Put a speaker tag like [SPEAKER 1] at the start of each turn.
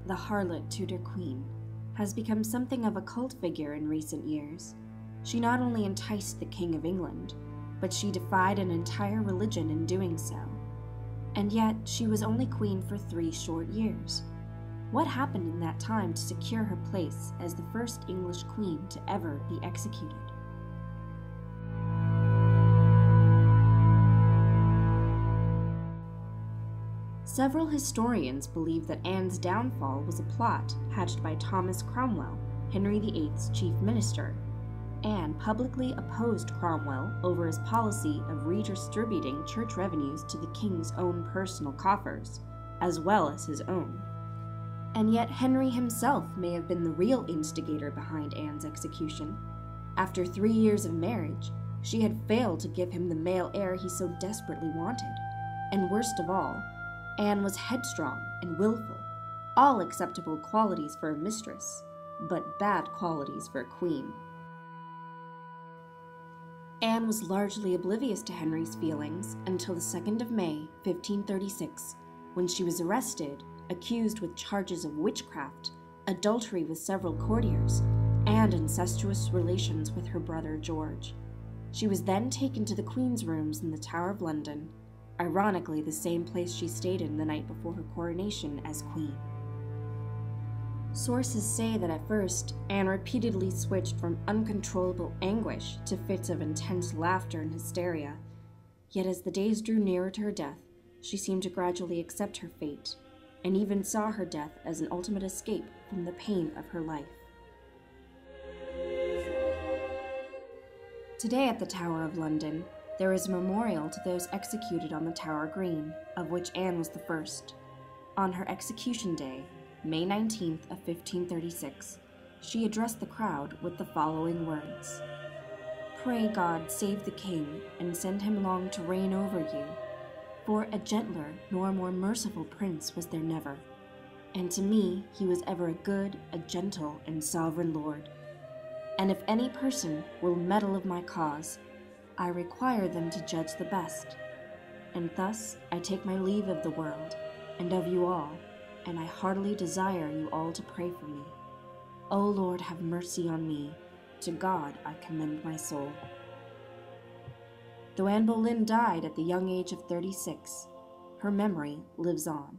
[SPEAKER 1] the harlot Tudor queen, has become something of a cult figure in recent years. She not only enticed the King of England, but she defied an entire religion in doing so. And yet, she was only queen for 3 short years. What happened in that time to secure her place as the first English queen to ever be executed? Several historians believe that Anne's downfall was a plot hatched by Thomas Cromwell, Henry VIII's chief minister. Anne publicly opposed Cromwell over his policy of redistributing church revenues to the king's own personal coffers, as well as his own. And yet Henry himself may have been the real instigator behind Anne's execution. After 3 years of marriage, she had failed to give him the male heir he so desperately wanted. And worst of all, Anne was headstrong and willful, all acceptable qualities for a mistress, but bad qualities for a queen. Anne was largely oblivious to Henry's feelings until the 2nd of May, 1536, when she was arrested, accused with charges of witchcraft, adultery with several courtiers, and incestuous relations with her brother George. She was then taken to the Queen's rooms in the Tower of London, ironically the same place she stayed in the night before her coronation as queen. Sources say that at first, Anne repeatedly switched from uncontrollable anguish to fits of intense laughter and hysteria, yet as the days drew nearer to her death, she seemed to gradually accept her fate, and even saw her death as an ultimate escape from the pain of her life. Today at the Tower of London, there is a memorial to those executed on the Tower Green, of which Anne was the first. On her execution day, May 19th of 1536, she addressed the crowd with the following words: "Pray God save the king, and send him long to reign over you. For a gentler nor more merciful prince was there never, and to me he was ever a good, a gentle, and sovereign lord. And if any person will meddle of my cause, I require them to judge the best. And thus I take my leave of the world, and of you all, and I heartily desire you all to pray for me. O Lord, have mercy on me. To God I commend my soul." Though Anne Boleyn died at the young age of 36, her memory lives on.